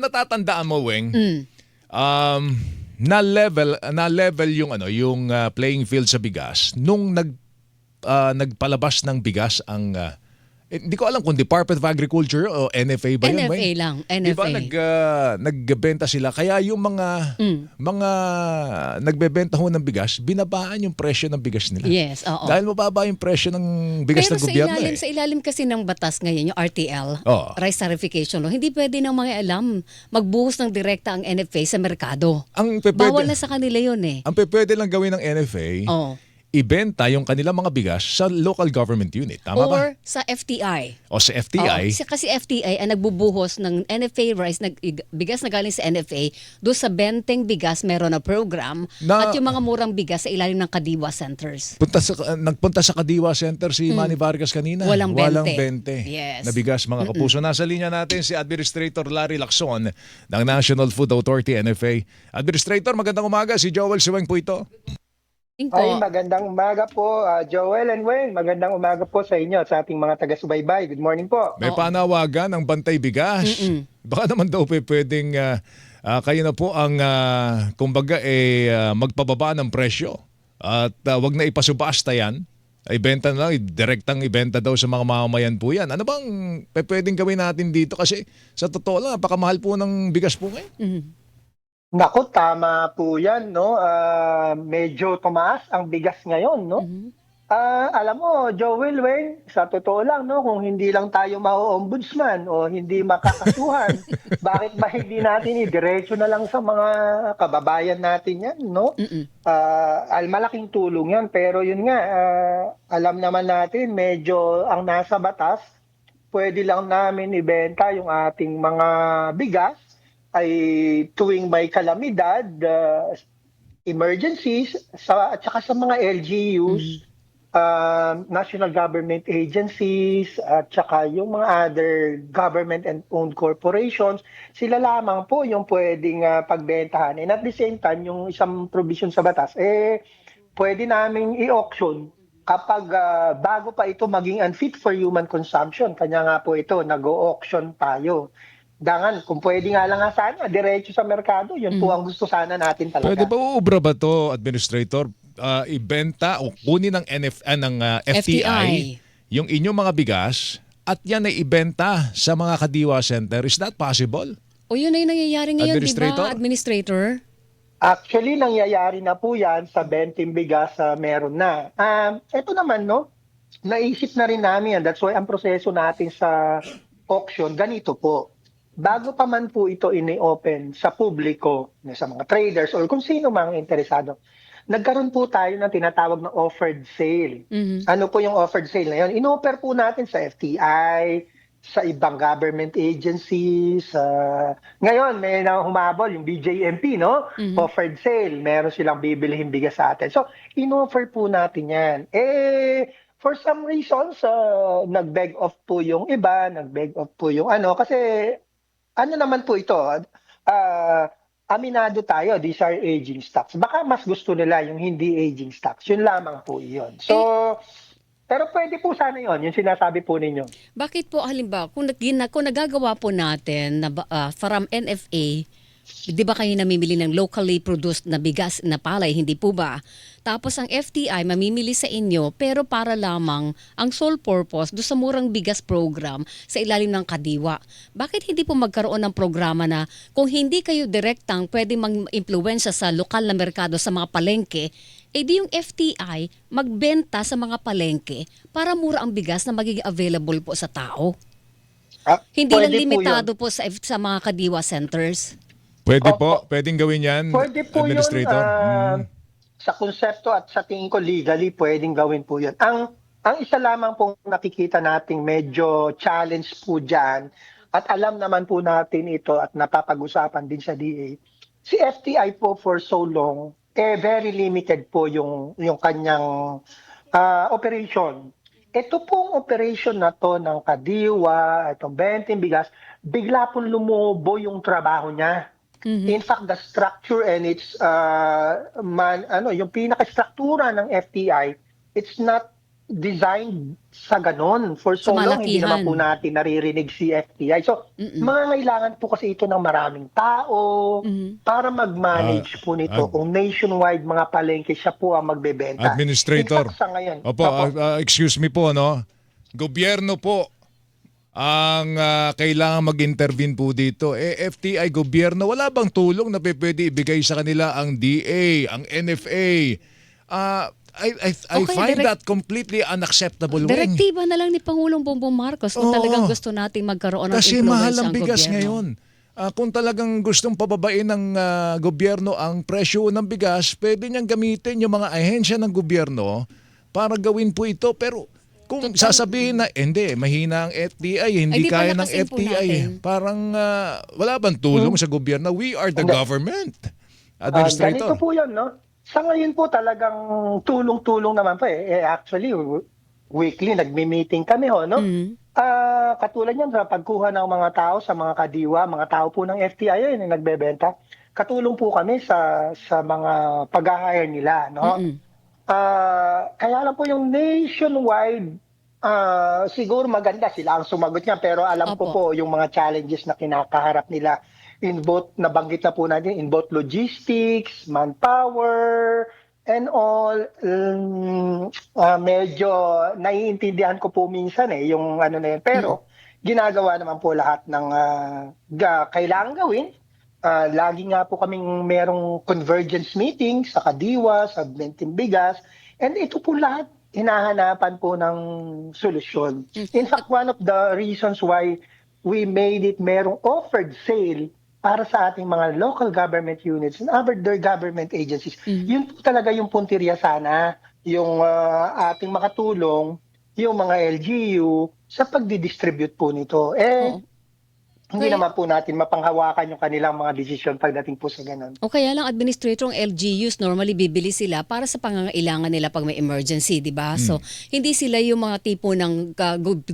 Natatandaan mo, Weng, Mm. um, na level yung playing field sa bigas nung nagpalabas ng bigas ang hindi ko alam kung Department of Agriculture o NFA ba yun, NFA Weng? lang, Di ba NFA. nagbebenta sila kaya yung mga nagbebenta ho ng bigas, binabaan yung presyo ng bigas nila. Yes, oo. Dahil mababa yung presyo ng bigas Pero ng gobyerno sa ilalim kasi ng batas ngayon, yung RTL, Oo. Rice Tarification Law, hindi pwede ng mga alam magbuhos ng direkta ang NFA sa merkado. Ang Bawal pwede, na sa kanila yun eh. ang pwede lang gawin ng NFA, Oh. ibenta yung kanilang mga bigas sa local government unit. Tama ba? Or sa FTI. O sa Oo, FTI, kasi FTI ang nagbubuhos ng NFA rice, bigas na galing sa NFA, doon sa benteng bigas meron na program Na- at yung mga murang bigas sa ilalim ng Kadiwa Centers. nagpunta sa Kadiwa Center si Manny Vargas kanina. Walang 20. 20 Yes. na bigas, mga kapuso. Nasa linya natin si Administrator Larry Lacson ng National Food Authority, NFA. Administrator, magandang umaga. Si Joel Siweng po ito. Ay, magandang umaga po, Joel and Wayne. Magandang umaga po sa inyo at sa ating mga taga-subaybay. Good morning po. May Oo. panawagan ng Bantay Bigas. Baka naman daw pwedeng kayo na po ang kumbaga magpababa ng presyo. At wag na ipasubasta yan. Ibenta na lang, direktang ibenta daw sa mga mamamayan po yan. Ano bang pwedeng gawin natin dito? Kasi sa totoo lang, napakamahal po ng bigas po ngayon. Naku, tama po yan, no? Medyo tumaas ang bigas ngayon, no? Alam mo, Joel, Wayne, sa totoo lang, no? Kung hindi lang tayo ma-ombudsman o hindi makakasuhan, bakit ba hindi natin diretso na lang sa mga kababayan natin yan, no? Malaking tulong yan, pero yun nga, alam naman natin, medyo ang nasa batas, pwede lang namin ibenta yung ating mga bigas ay tuwing may kalamidad, emergencies, at saka sa mga LGUs, national government agencies, at saka yung mga other government and owned corporations, sila lamang po yung pwedeng pagbentahan. And at the same time, yung isang provision sa batas, pwede namin i-auction kapag bago pa ito maging unfit for human consumption. Kanya nga po ito, nag-auction tayo. Dangan, kung pwede nga lang sana, diretso sa merkado, yun po ang gusto sana natin talaga. Pwede ba uubra ba to, Administrator? Ibenta o kunin ng FTI yung inyong mga bigas at yan ay ibenta sa mga Kadiwa Center. Is that possible? O yun ay nangyayari ngayon, di Administrator? ba, Administrator? Actually, nangyayari na po yan sa benting bigas meron na. Ito naman, no, naisip na rin namin yan. That's why ang proseso natin sa auction, ganito po. Bago pa man po ito ini-open sa publiko, sa mga traders or kung sino mang interesado, nagkaroon po tayo ng tinatawag na offered sale. Ano po yung offered sale na yun? In-offer po natin sa FTI, sa ibang government agencies. Ngayon, may na humabol yung BJMP, no? Offered sale. Meron silang bibilihin bigas sa atin. So, in-offer po natin yan. For some reasons, nag-beg off po yung iba, nag-beg off po yung kasi ano naman po ito, aminado tayo, these are aging stocks. Baka mas gusto nila yung hindi aging stocks. Yun lamang po yun. So, pero pwede po sana yun, yung sinasabi po ninyo. Bakit po halimbawa, kung nagagawa po natin na from NFA, di ba kayo namimili ng locally produced na bigas na palay, hindi po ba? Tapos ang FTI mamimili sa inyo pero para lamang ang sole purpose do sa murang bigas program sa ilalim ng Kadiwa. Bakit hindi po magkaroon ng programa na kung hindi kayo direktang pwede mag-impluwensya sa lokal na merkado sa mga palengke, di yung FTI magbenta sa mga palengke para mura ang bigas na magiging available po sa tao. Hindi lang Pwede po limitado yun. po sa mga Kadiwa centers. Pwede Opo. po, pwedeng gawin yan, Pwede po Administrator. yun. Sa konsepto at sa tingin ko legally, pwedeng gawin po yun. Ang isa lamang pong nakikita nating medyo challenge po dyan, at alam naman po natin ito at napapag-usapan din sa DA, si FTI po for so long, very limited po yung kanyang operation. Ito pong operation na to ng Kadiwa, itong Benting Bigas, bigla pong lumubo yung trabaho niya. In fact, the structure and its yung pinaka-struktura ng FTI, it's not designed sa ganon. For so Sa long, hindi naman malakihan. po natin naririnig si FTI. So, mangangailangan po kasi ito ng maraming tao para mag-manage po nito. Kung nationwide mga palengke, siya po ang magbebenta. Administrator. In fact, sa ngayon. Opo, excuse me po, no? Gobyerno po ang kailangan mag-intervene po dito. FTI, gobyerno, wala bang tulong na pwede ibigay sa kanila ang DA, ang NFA? I Okay, find that completely unacceptable. Weng. Direktiba na lang ni Pangulong Bongbong Marcos kung Oo. talagang gusto nating magkaroon ng Kasi influence mahal ang ang bigas gobyerno. ngayon. Kung talagang gustong pababain ng gobyerno ang presyo ng bigas, pwede niyang gamitin yung mga ahensya ng gobyerno para gawin po ito. Pero kung sasabihin na, hindi, mahina ang FTI, hindi Ay, di kaya ng palakasin po FTI. natin. Parang wala bang tulong sa gobyerno? We are the government. Administrator. Ganito po yun, no? Sa ngayon po talagang tulong-tulong naman po actually, weekly nagmi-meeting kami no? Katulad yan sa pagkuha ng mga tao sa mga kadiwa, mga tao po ng FTI na nagbebenta. Katulong po kami sa mga pag-hire nila, no? Kaya lang po yung nationwide, siguro maganda sila ang sumagot niya, pero alam ko Opo. po yung mga challenges na kinakaharap nila in both, nabanggit na po natin, in both logistics, manpower, and all. Medyo naiintindihan ko po minsan yung ano na yun. Pero ginagawa naman po lahat ng kailangan gawin. Lagi nga po kaming merong convergence meeting sa Kadiwa, sa Bentimbigas, and ito po lahat hinahanapan po ng solusyon. In fact, one of the reasons why we made it merong offered sale para sa ating mga local government units and other government agencies. Yun po talaga yung puntirya sana, yung ating makatulong, yung mga LGU sa pagdidistribute po nito. Hindi Kaya- naman po natin mapanghawakan yung kanilang mga desisyon pagdating po sa ganun. O kaya lang, administrator, ang LGUs, normally bibili sila para sa pangangailangan nila pag may emergency, di ba? So, hindi sila yung mga tipo ng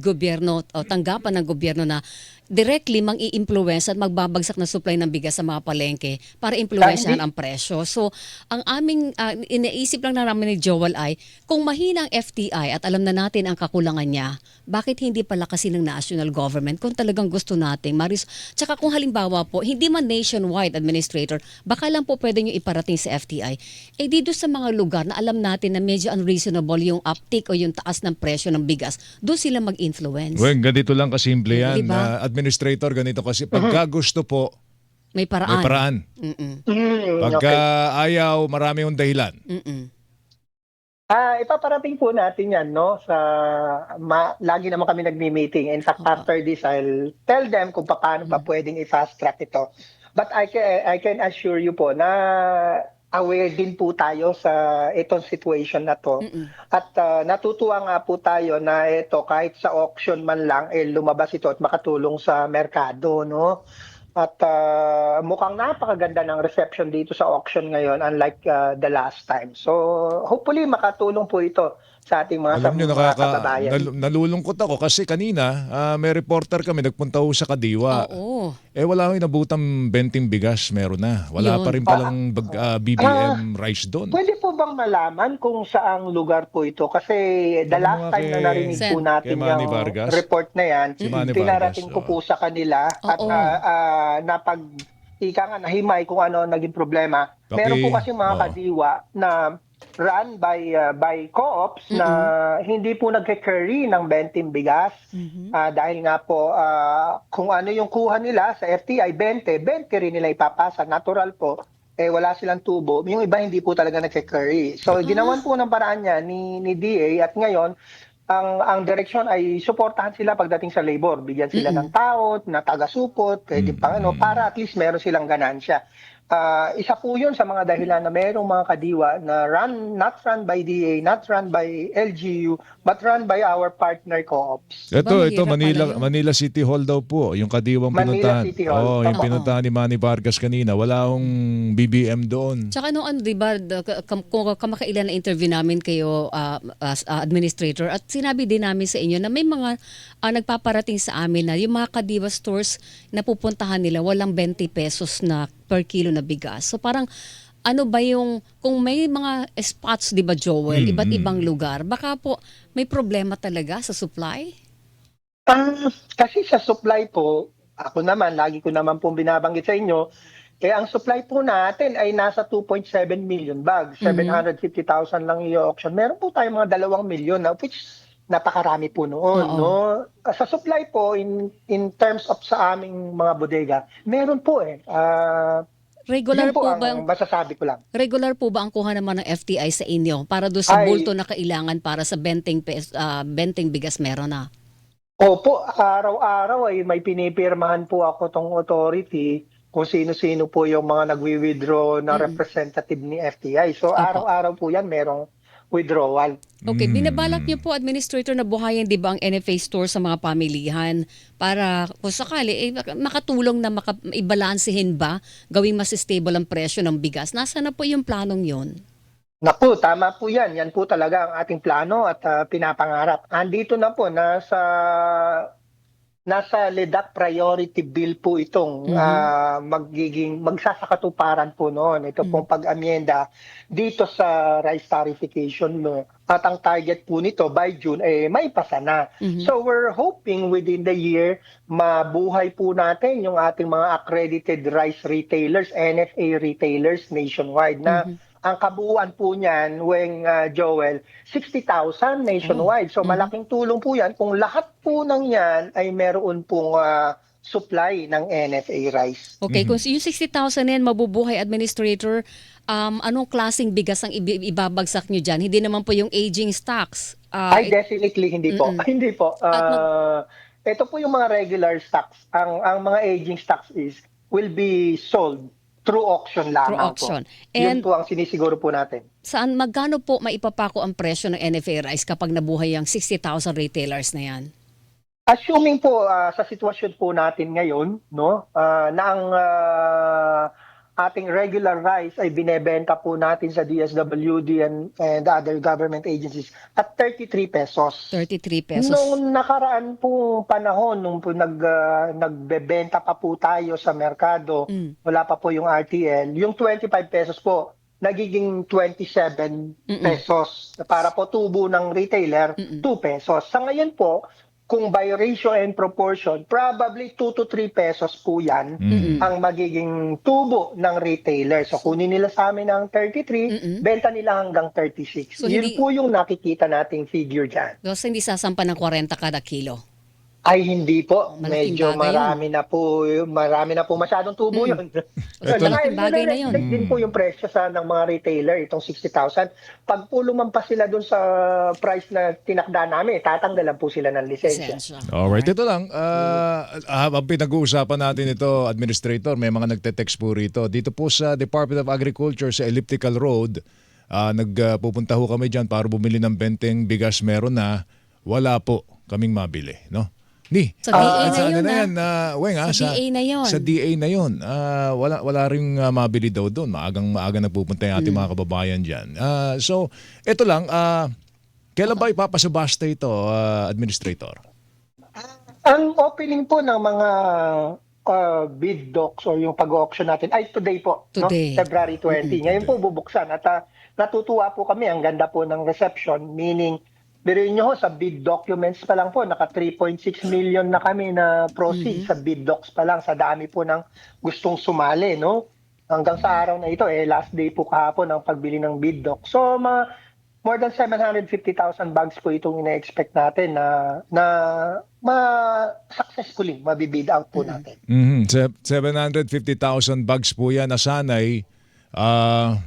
gobyerno o tanggapan ng gobyerno na directly mang-i-influence at magbabagsak na supply ng bigas sa mga palengke para influensyahan ang presyo. So, ang aming iniisip lang na namin ni Joel ay, kung mahina ang FTI at alam na natin ang kakulangan niya, bakit hindi palakasin ng national government kung talagang gusto natin? Tsaka kung halimbawa po, hindi man nationwide administrator, baka lang po pwede nyo iparating sa FTI. Dito sa mga lugar na alam natin na medyo unreasonable yung uptick o yung taas ng presyo ng bigas, doon sila mag-influence. Well, ganito lang kasimple yan. Diba? Administrator, ganito kasi. Pagka gusto po, May paraan. may paraan. Pagka ayaw, marami yung dahilan. Ipaparating po natin yan, no? Lagi naman kami nagmi-meeting. In fact, after this, I'll tell them kung paano pa pwedeng i-fast track ito. But I can assure you po na aware din po tayo sa itong situation na to. At natutuwa nga po tayo na ito, kahit sa auction man lang, lumabas ito at makatulong sa merkado, no? At mukhang napakaganda ng reception dito sa auction ngayon, unlike the last time. So, hopefully makatulong po ito sa ating mga Alam nyo, kababayan. nalulungkot ako kasi kanina may reporter kami, nagpunta ho sa Kadiwa. Oo. Wala akong inabutang 20 bigas, meron na. Wala Yun. pa rin palang BBM rice doon. Pwede po bang malaman kung saang lugar po ito? Kasi the Ano last nga time na narinig Sen. po natin Kay Manny yung Vargas? report na yan, Si Manny pinarating Vargas, ko po sa kanila at Oo. nahimay kung ano naging problema. Meron po kasi mga Oo. kadiwa na run by co-ops na hindi po nagke-carry ng 20 bigas dahil nga po kung ano yung kuha nila sa FTI 20 rin nila ipapasa, natural po wala silang tubo, yung iba hindi po talaga nagke-carry. So ginawan po ng paraan niya ni DA at ngayon ang direksyon ay suportahan sila pagdating sa labor, bigyan sila ng tao na taga-supot, pwede pang para at least meron silang ganansya. Isa po yun sa mga dahilan na mayroong mga kadiwa na not run by DA, not run by LGU, but run by our partner co-ops. Ito, Mahirap pala yun. Manila City Hall daw po, yung Kadiwang Manila pinuntahan. City Hall. Oh, yung Tama. pinuntahan ni Manny Vargas kanina, wala akong BBM doon. Tsaka noon, di ba, kung kamakailan na interview namin kayo as administrator at sinabi din namin sa inyo na may mga nagpaparating sa amin na yung mga Kadiwa stores na pupuntahan nila walang 20 pesos na per kilo na bigas. So parang ano ba yung, kung may mga spots, di ba Joel, iba't ibang lugar, baka po may problema talaga sa supply? Kasi sa supply po, ako naman, lagi ko naman pong binabanggit sa inyo, ang supply po natin ay nasa 2.7 million bags. 750,000 lang i-auction. Meron po tayong mga 2 milyon na which napakarami po noon, Oo. no? Sa supply po in terms of sa aming mga bodega, meron po Regular yun po po ang ba masasabi ko lang. regular po ba ang kuha naman ng FTI sa inyo para doon sa Ay, bulto na kailangan para sa benting bigas meron na? opo, araw-araw ay may pinipirmahan po ako tong authority kung sino-sino po yung mga nagwi-withdraw na representative ni FTI. So Opo. araw-araw po yan merong withdrawal. Okay, binabalak niyo po, Administrator, na buhayin, di ba, ang NFA store sa mga pamilihan para kung sakali, makatulong na ibalansehin ba, gawing mas stable ang presyo ng bigas? Nasaan na po yung planong yon? Naku, tama po yan. Yan po talaga ang ating plano at pinapangarap. Andito na po, nasa LEDAC priority bill po itong magsasakatuparan po noon. Ito pong pag-amyenda dito sa rice tariffication no. At ang target po nito by June maipasa na. So we're hoping within the year mabuhay po natin yung ating mga accredited rice retailers, NFA retailers nationwide na ang kabuuan po niyan, Joel, 60,000 nationwide. So malaking tulong po yan kung lahat po ng yan ay meron pong supply ng NFA rice. Okay, kung yung 60,000 na yan mabubuhay, Administrator, anong klaseng bigas ang ibabagsak nyo dyan? Hindi naman po yung aging stocks. Ay, definitely hindi po. Hindi po. At Ito po yung mga regular stocks. Ang mga aging stocks will be sold through auction lamang Through auction. po. And Yun po ang sinisiguro po natin. magkano po maipapako ang presyo ng NFA rice kapag nabuhay ang 60,000 retailers na yan? Assuming po sa sitwasyon po natin ngayon, no, na ang ating regular rice ay binebenta po natin sa DSWD and other government agencies at 33 pesos. 33 pesos. Noong nakaraan po panahon, nung po nagbebenta pa po tayo sa merkado, wala pa po yung RTL, yung 25 pesos po, nagiging 27 pesos. Para po tubo ng retailer, 2 pesos. Sa ngayon po, kung by ratio and proportion, probably 2 to 3 pesos po yan ang magiging tubo ng retailer. So kunin nila sa amin ng 33, benta nila hanggang 36. So, Yun hindi- po yung nakikita nating figure dyan. Kasi hindi sasampa ng 40 kada kilo. Ay hindi po, Malaking medyo bagay yun. marami na po masyadong tubo yun. Malaking bagay na yun. Reflect din po yung presyo ng mga retailer, itong 60,000. Pag po lumampas sila dun sa price na tinakda namin, tatanggalan po sila ng lisensya. Lisensya. Alright, ito lang. Habang pinag-uusapan natin ito, Administrator, may mga nagte-text po rito. Dito po sa Department of Agriculture sa Elliptical Road, nagpupunta ho kami dyan para bumili ng benteng bigas. Meron na, wala po kaming mabili. No? Sa DA na yun, yan, Weng, Sa DA na yun. Sa DA na yun. Wala ring mabili daw doon. Maagang nagpupunta yung ating mga kababayan dyan. So, ito lang. Kailan ba ipapasubasta ito, Administrator? Ang opening po ng mga bid docs or yung pag-auction natin ay today po, Today. no? February 20. Ngayon po bubuksan at natutuwa po kami, ang ganda po ng reception, meaning biruin nyo ho, sa bid documents pa lang po, naka 3.6 million na kami na proceeds sa bid docs pa lang, sa dami po ng gustong sumali, no? Hanggang sa araw na ito, last day po kahapon ang pagbili ng bid docs. So, more than 750,000 bags po itong ina-expect natin na successfully mabibid out po natin. 750,000 bags po yan na sanay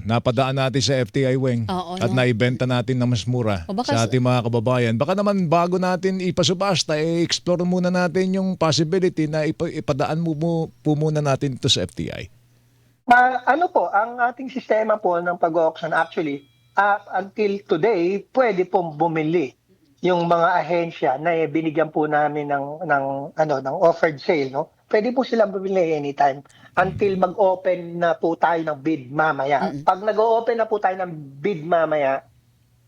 napadaan natin sa FTI, Weng. Oo, At no? naibenta natin na mas mura O baka sa ating mga kababayan. Baka naman bago natin ipasubasta, explore muna natin yung possibility na ipadaan po muna natin ito sa FTI. Ano po, ang ating sistema po ng pag-auction actually, until today, pwede pong bumili yung mga ahensya na binigyan po namin ng offered sale, no? Pwede po silang bumili anytime until mag-open na po tayo ng bid mamaya. Pag nag-open na po tayo ng bid mamaya,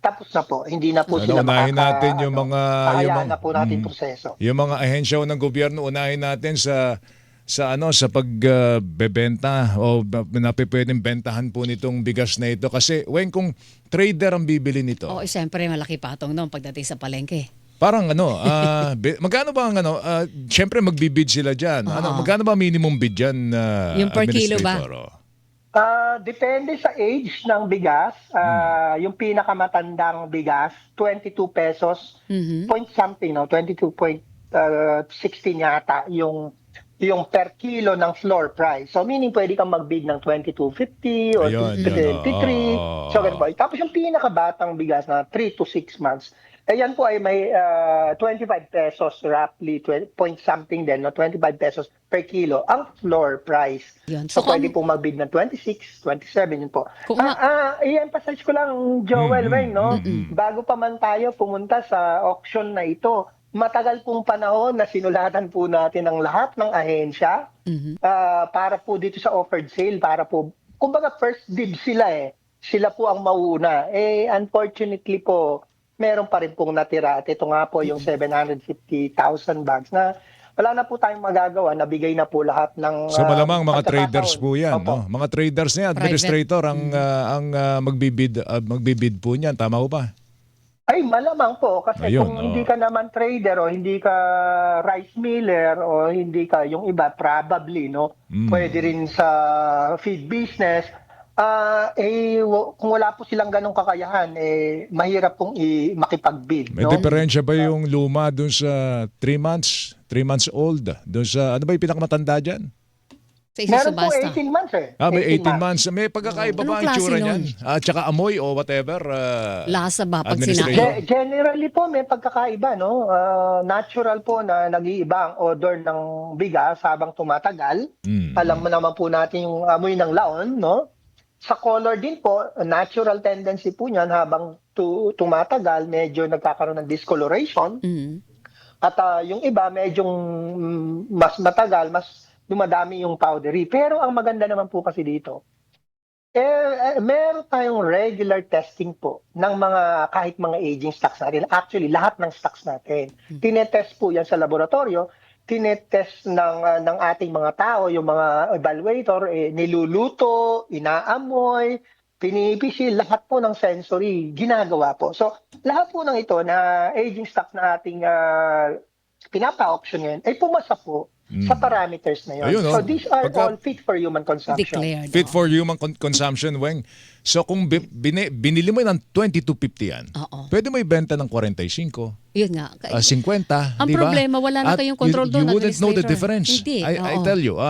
tapos na po. Hindi na po sila unahin natin yung mga kayaan na po natin proseso. Yung mga ahensya ng gobyerno, unahin natin sa sa pagbebenta o pwedeng bentahan po nitong bigas na ito? Kasi kung trader ang bibili nito, Siyempre malaki patong noon pagdating sa palengke. parang magkano ba ang siyempre magbibid sila diyan. Magkano ba minimum bid diyan, Yung per kilo ba? administrator? Depende sa age ng bigas. Yung pinakamatandang bigas, 22 pesos, point something, no? 22.16 yata yung per kilo ng floor price. So meaning pwede kang mag-bid ng 22.50 or Ayun, 23. oo. So ganun po. Tapos yung pinakabatang bigas na 3 to 6 months, yan po ay may 25 pesos roughly, point something din, no? 25 pesos per kilo ang floor price. Yun. So pwede po mag-bid ng 26, 27, yun po. I-emphasize ko lang, Joel, Weng, no? Bago pa man tayo pumunta sa auction na ito, matagal pong panahon na sinulatan po natin ang lahat ng ahensya para po dito sa offered sale, para po, kumbaga first bid sila sila po ang mauna. Unfortunately po, meron pa rin pong natira at ito nga po yung 750,000 bags na wala na po tayong magagawa, nabigay na po lahat ng So malamang mga pagkakataon. traders po 'yan, Opo. no? Mga traders niya, administrator ang magbibid po niyan, tama ho ba? Ay, malamang po. Kasi Ayun, kung hindi ka naman trader o hindi ka rice miller o hindi ka yung iba, probably, no? Pwede rin sa feed business. Kung wala po silang ganong kakayahan, mahirap pong makipag-bid, May no? diferensya ba yung luma dun sa 3 months old? Dun sa, ano ba yung pinakamatanda dyan? Sa isang Meron po subasta. 18 months May 18 months. May pagkakaiba ba Anong ang klase itsura nun? niyan? Tsaka amoy o whatever? Lasa ba pag Administrator? Generally po may pagkakaiba, no? Natural po na nag-iiba ang odor ng bigas habang tumatagal. Alam mo naman po natin yung amoy ng laon, no? Sa color din po, natural tendency po niyan habang tumatagal, medyo nagkakaroon ng discoloration. At yung iba, medyo mas matagal, mas dumadami yung powdery. Pero ang maganda naman po kasi dito, meron tayong regular testing po ng kahit mga aging stocks natin. Actually, lahat ng stocks natin. Tinetest po yan sa laboratorio, tinetest ng ating mga tao, yung mga evaluator, niluluto, inaamoy, pinipisil, lahat po ng sensory, ginagawa po. So, lahat po ng ito na aging stock na ating pinapa-auction ngayon, ay pumasa po sa parameters na yun. Ayun, no? So, these are Pagka- all fit for human consumption. declared. Fit for human consumption, Weng. So kung binili mo ng 22.50 yan, Oo. pwede mo ibenta ng 45, Yun nga. 50, Ang di ba? problema, wala na At kayong control doon, You wouldn't know the administrator. difference. Hindi, I oo. tell you.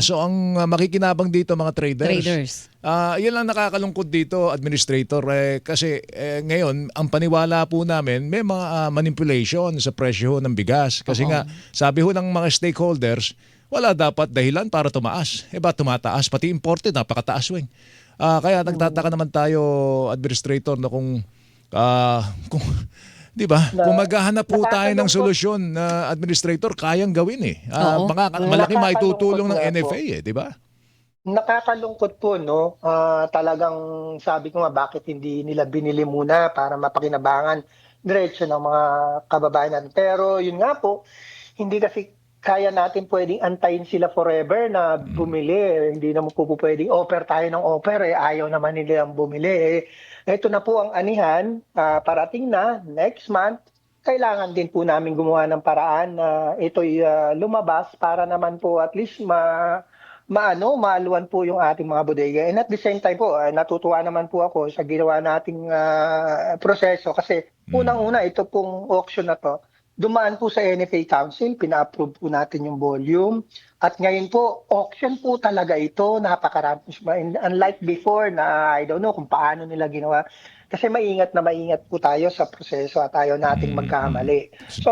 So ang makikinabang dito mga traders. Yan lang nakakalungkot dito, administrator. Kasi ngayon, ang paniwala po namin, may mga manipulation sa presyo ng bigas. Kasi nga, sabi ho ng mga stakeholders, wala dapat dahilan para tumaas. Ba tumataas? Pati imported, napakataas, Weng. Kaya nagtataka naman tayo, administrator, na kung di ba? Kung maghahanap po tayo ng solusyon na administrator, kayang gawin Oo. Malaki maitutulong ng Nakakalungkot nga po. NFA di ba? Nakakalungkot po, no? Talagang sabi ko nga, bakit hindi nila binili muna para mapakinabangan diretso ng mga kababayan natin. Pero yun nga po, hindi kasi kaya natin pwedeng antayin sila forever na bumili. Hindi naman po pwedeng offer tayo ng offer. Ayaw naman nila ang bumili. Ito na po ang anihan. Parating na next month. Kailangan din po namin gumawa ng paraan na ito'y lumabas para naman po at least maaluan po yung ating mga bodega. And at the same time po, natutuwa naman po ako sa ginawa nating proseso kasi unang-una ito pong auction na to, dumaan po sa NFA Council, pina-approve po natin yung volume. At ngayon po, auction po talaga ito, napakarami. Unlike before na I don't know kung paano nila ginawa. Kasi maingat po tayo sa proseso at ayaw nating magkamali. So,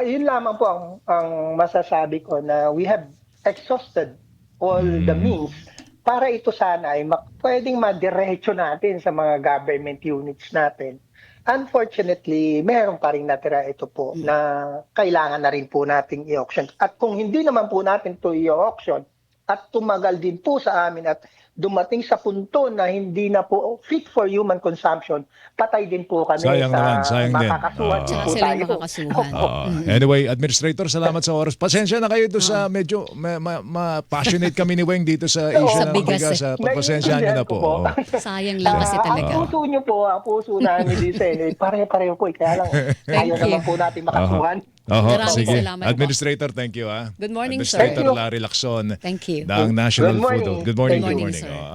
yun lamang po ang masasabi ko na we have exhausted all the means para ito sana ay pwedeng madiretso natin sa mga government units natin. Unfortunately, meron pa rin natira ito po na kailangan na rin po nating i-auction. At kung hindi naman po natin ito i-auction, at tumagal din po sa amin at dumating sa punto na hindi na po fit for human consumption, patay din po kami Sayang naman, sayang din. makakasuhan Oo. din Tsaka po sila yung tayo. makakasuhan. Anyway, Administrator, salamat sa oras. Pasensya na kayo doon sa medyo passionate kami ni Weng dito sa issue Sa ng bigas, bigas. Pagpasensyahan niyo na po. Naiintindihan ko po. Sayang lang kasi Ang talaga. puso nyo po, ang puso namin din sa inyo, pare-pareho po. Kaya lang, ayaw you. naman po natin makasuhan. Oho, Maraming sige. salamat po. Administrator, thank you. Good morning, sir. Administrator Thank you. Larry Lacson Thank you. ng National Good morning. Food. Good morning. Thank Good you. morning. Good morning, sir.